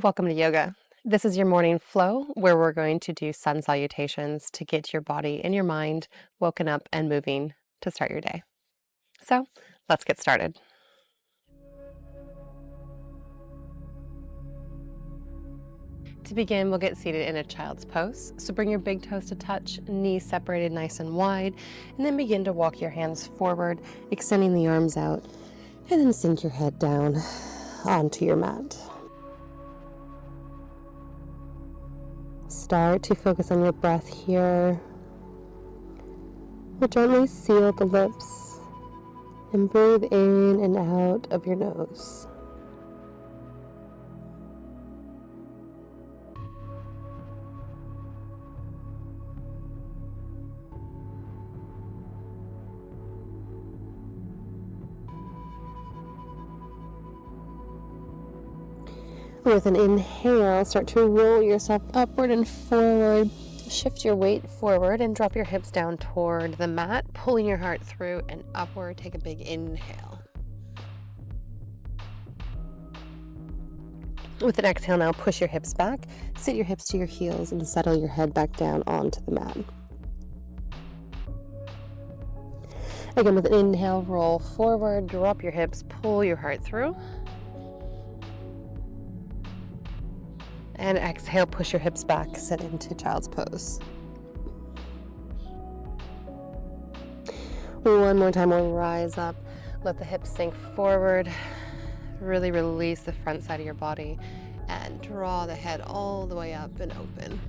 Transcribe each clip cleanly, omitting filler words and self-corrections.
Welcome to yoga. This is your morning flow where we're going to do sun salutations to get your body and your mind woken up and moving to start your day. So let's get started. To begin, we'll get seated in a child's pose. So bring your big toes to touch, knees separated nice and wide, and then begin to walk your hands forward, extending the arms out, and then sink your head down onto your mat. Start to focus on your breath here. We'll gently seal the lips and breathe in and out of your nose. With an inhale, start to roll yourself upward and forward. Shift your weight forward and drop your hips down toward the mat, pulling your heart through and upward. Take a big inhale. With an exhale now, push your hips back, sit your hips to your heels, and settle your head back down onto the mat. Again, with an inhale, roll forward, drop your hips, pull your heart through. And exhale, push your hips back, sit into child's pose. One more time, we'll rise up, let the hips sink forward, really release the front side of your body, and draw the head all the way up and open.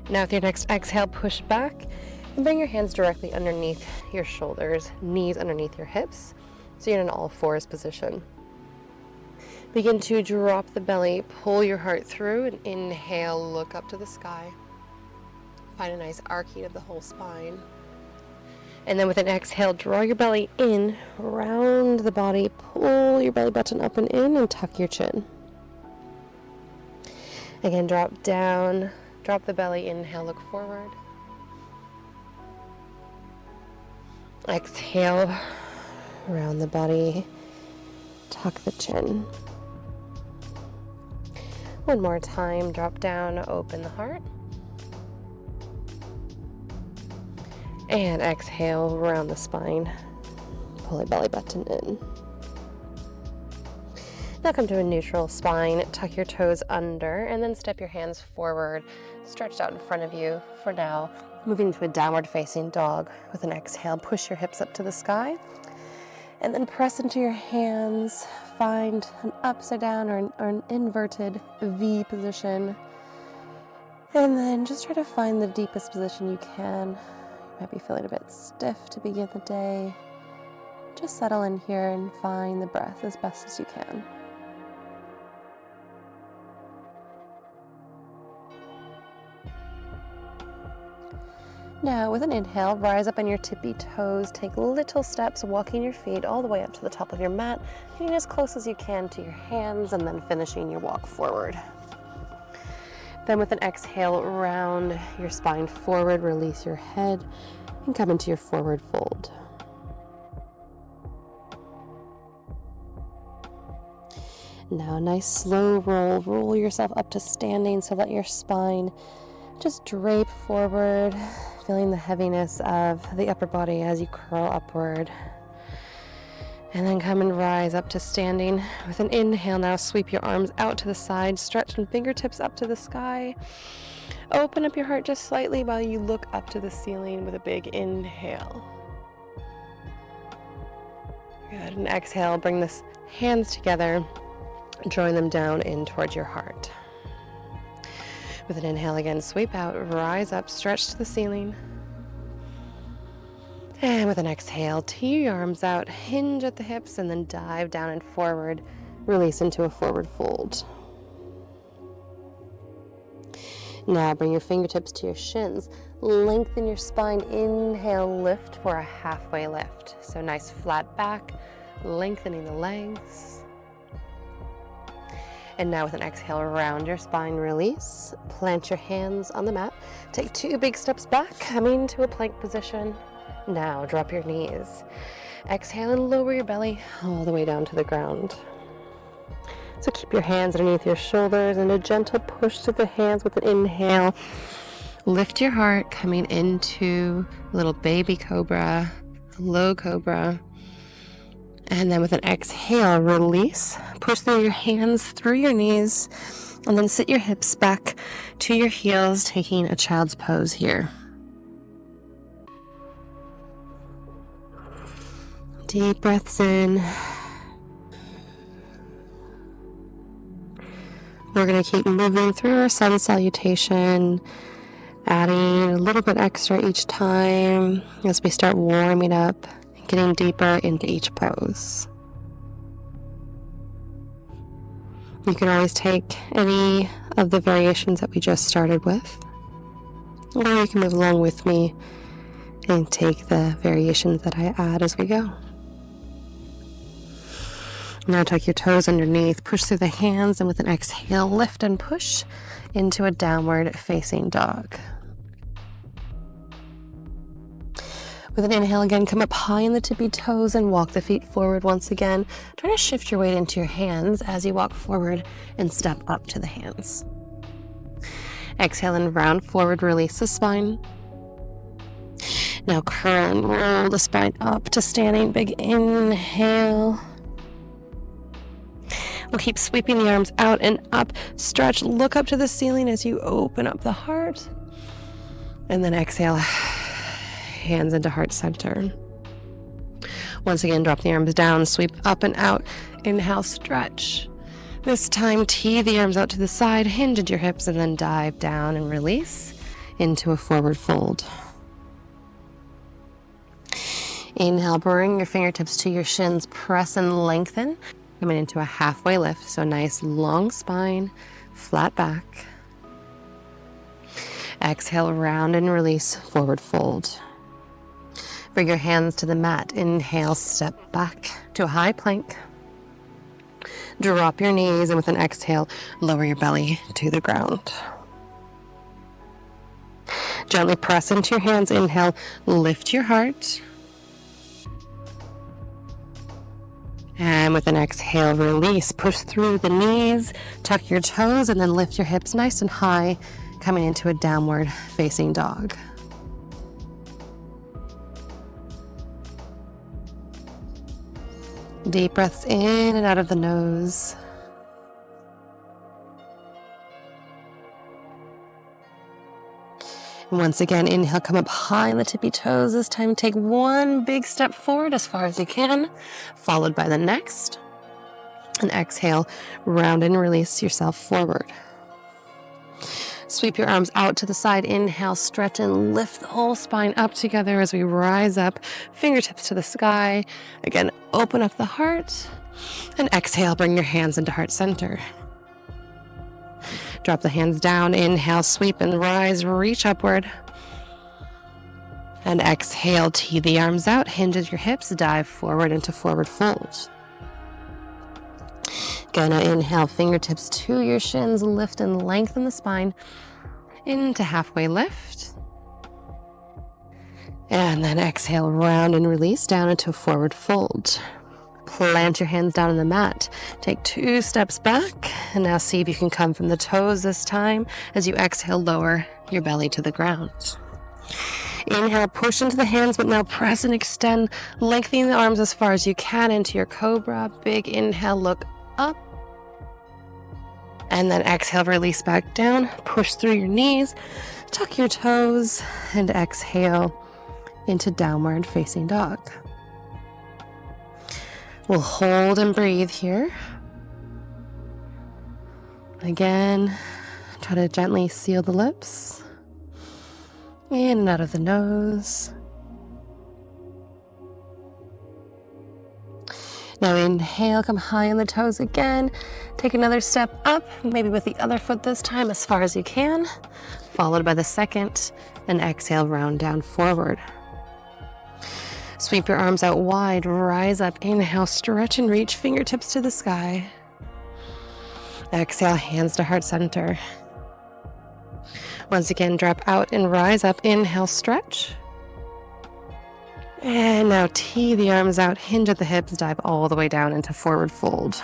Now with your next exhale, push back and bring your hands directly underneath your shoulders, knees underneath your hips, so you're in an all fours position. Begin to drop the belly, pull your heart through, and inhale, look up to the sky. Find a nice arcing of the whole spine. And then with an exhale, draw your belly in, round the body, pull your belly button up and in, and tuck your chin. Again, drop down, drop the belly, inhale, look forward. Exhale, round the body, tuck the chin. One more time, drop down, open the heart. And exhale, round the spine, pull your belly button in. Now come to a neutral spine, tuck your toes under, and then step your hands forward, stretched out in front of you for now. Moving to a downward facing dog. With an exhale, push your hips up to the sky, and then press into your hands. Find an upside down or an inverted V position. And then just try to find the deepest position you can. You might be feeling a bit stiff to begin the day. Just settle in here and find the breath as best as you can. Now, with an inhale, rise up on your tippy toes. Take little steps, walking your feet all the way up to the top of your mat, getting as close as you can to your hands, and then finishing your walk forward. Then with an exhale, round your spine forward, release your head, and come into your forward fold. Now, nice slow roll. Roll yourself up to standing so that your spine just drape forward, feeling the heaviness of the upper body as you curl upward. And then come and rise up to standing. With an inhale now, sweep your arms out to the side, stretch and fingertips up to the sky. Open up your heart just slightly while you look up to the ceiling with a big inhale. Good, and exhale, bring the hands together, drawing them down in towards your heart. With an inhale again, sweep out, rise up, stretch to the ceiling. And with an exhale, tee your arms out, hinge at the hips, and then dive down and forward. Release into a forward fold. Now bring your fingertips to your shins. Lengthen your spine. Inhale, lift for a halfway lift. So nice flat back, lengthening the legs. And now with an exhale, round your spine, release. Plant your hands on the mat. Take 2 big steps back, coming to a plank position. Now drop your knees. Exhale and lower your belly all the way down to the ground. So keep your hands underneath your shoulders and a gentle push to the hands with an inhale. Lift your heart, coming into a little baby cobra, low cobra. And then with an exhale, release. Push through your hands, through your knees, and then sit your hips back to your heels, taking a child's pose here. Deep breaths in. We're going to keep moving through our sun salutation, adding a little bit extra each time as we start warming up and getting deeper into each pose. You can always take any of the variations that we just started with, or you can move along with me and take the variations that I add as we go. Now tuck your toes underneath, push through the hands, and with an exhale, lift and push into a downward facing dog. With an inhale again, come up high in the tippy toes and walk the feet forward once again. Try to shift your weight into your hands as you walk forward and step up to the hands. Exhale and round forward, release the spine. Now curl and roll the spine up to standing. Big inhale. We'll keep sweeping the arms out and up. Stretch, look up to the ceiling as you open up the heart. And then exhale, hands into heart center. Once again, drop the arms down, sweep up and out. Inhale, stretch. This time, tee the arms out to the side, hinge at your hips, and then dive down and release into a forward fold. Inhale, bring your fingertips to your shins, press and lengthen. Coming into a halfway lift, so nice long spine, flat back. Exhale, round and release, forward fold. Bring your hands to the mat. Inhale, step back to a high plank. Drop your knees, and with an exhale, lower your belly to the ground. Gently press into your hands. Inhale, lift your heart. And with an exhale, release. Push through the knees, tuck your toes, and then lift your hips nice and high, coming into a downward facing dog. Deep breaths in and out of the nose. And once again, inhale, come up high in the tippy toes. This time, take one big step forward as far as you can, followed by the next. And exhale, round and release yourself forward. Sweep your arms out to the side. Inhale, stretch and lift the whole spine up together as we rise up, fingertips to the sky. Again, open up the heart. And exhale, bring your hands into heart center. Drop the hands down. Inhale, sweep and rise, reach upward. And exhale, tee the arms out, hinge at your hips, dive forward into forward fold. Gonna inhale, fingertips to your shins, lift and lengthen the spine into halfway lift. And then exhale, round and release down into a forward fold. Plant your hands down on the mat. Take 2 steps back, and now see if you can come from the toes this time. As you exhale, lower your belly to the ground. Inhale, push into the hands, but now press and extend, lengthening the arms as far as you can into your cobra. Big inhale, look up. And then exhale, release back down. Push through your knees, tuck your toes, and exhale into downward facing dog. We'll hold and breathe here. Again, try to gently seal the lips. In and out of the nose. Now inhale, come high on the toes again. Take another step up, maybe with the other foot this time, as far as you can. Followed by the second, and exhale, round down forward. Sweep your arms out wide, rise up, inhale, stretch and reach, fingertips to the sky. Exhale, hands to heart center. Once again, drop out and rise up, inhale, stretch. And now tee the arms out, hinge at the hips, dive all the way down into forward fold.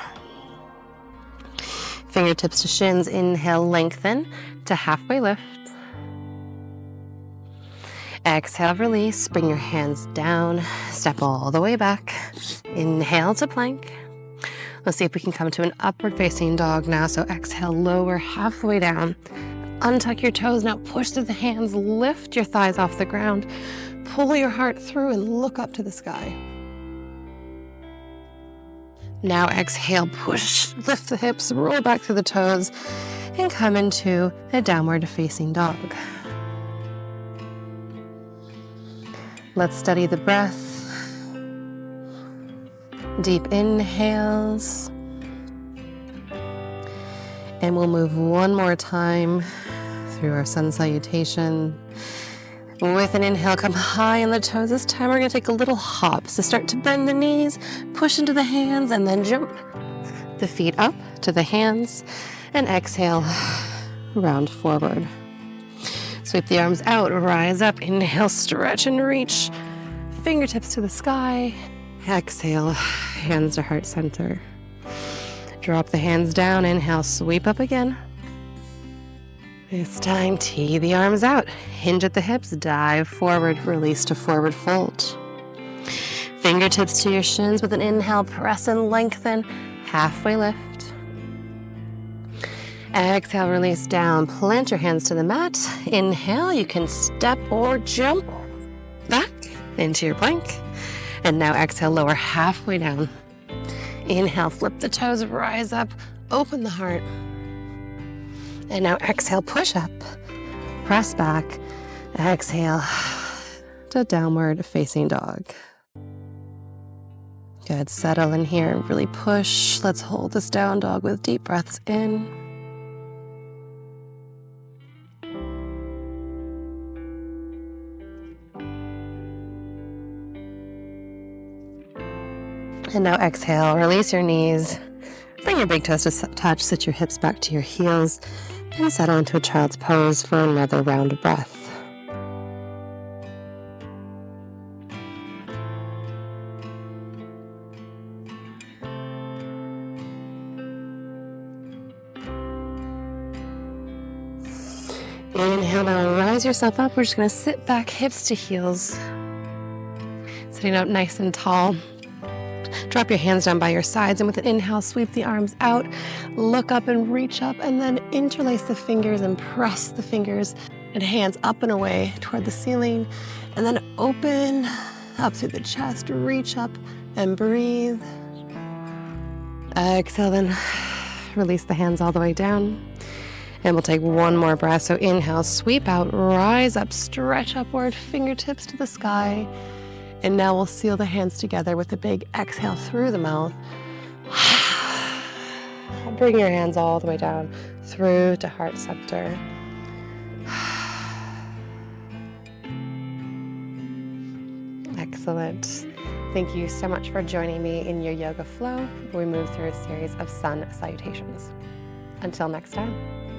Fingertips to shins, inhale, lengthen to halfway lift. Exhale, release, bring your hands down, step all the way back. Inhale to plank. Let's see if we can come to an upward facing dog now. So exhale, lower halfway down. Untuck your toes, now push through the hands, lift your thighs off the ground. Pull your heart through and look up to the sky. Now exhale, push, lift the hips, roll back through the toes, and come into a downward facing dog. Let's study the breath. Deep inhales. And we'll move one more time through our sun salutation. With an inhale, come high on the toes. This time we're going to take a little hop. So start to bend the knees, push into the hands, and then jump the feet up to the hands. And exhale, round forward. Sweep the arms out, rise up. Inhale, stretch and reach. Fingertips to the sky. Exhale, hands to heart center. Drop the hands down. Inhale, sweep up again. This time, tee the arms out. Hinge at the hips, dive forward, release to forward fold. Fingertips to your shins with an inhale, press and lengthen, halfway lift. Exhale, release down, plant your hands to the mat. Inhale, you can step or jump back into your plank. And now exhale, lower halfway down. Inhale, flip the toes, rise up, open the heart. And now exhale, push up, press back, exhale to downward facing dog. Good, settle in here and really push. Let's hold this down dog with deep breaths in. And now exhale, release your knees. Bring your big toes to touch, sit your hips back to your heels, and settle into a child's pose for another round of breath. Inhale, now rise yourself up. We're just going to sit back, hips to heels. Sitting up nice and tall. Drop your hands down by your sides, and with an inhale, sweep the arms out, look up and reach up, and then interlace the fingers and press the fingers and hands up and away toward the ceiling, and then open up through the chest, reach up and breathe. Exhale, then release the hands all the way down. And we'll take one more breath. So inhale, sweep out, rise up, stretch upward, fingertips to the sky. And now we'll seal the hands together with a big exhale through the mouth. Bring your hands all the way down through to heart center. Excellent. Thank you so much for joining me in your yoga flow. We move through a series of sun salutations. Until next time.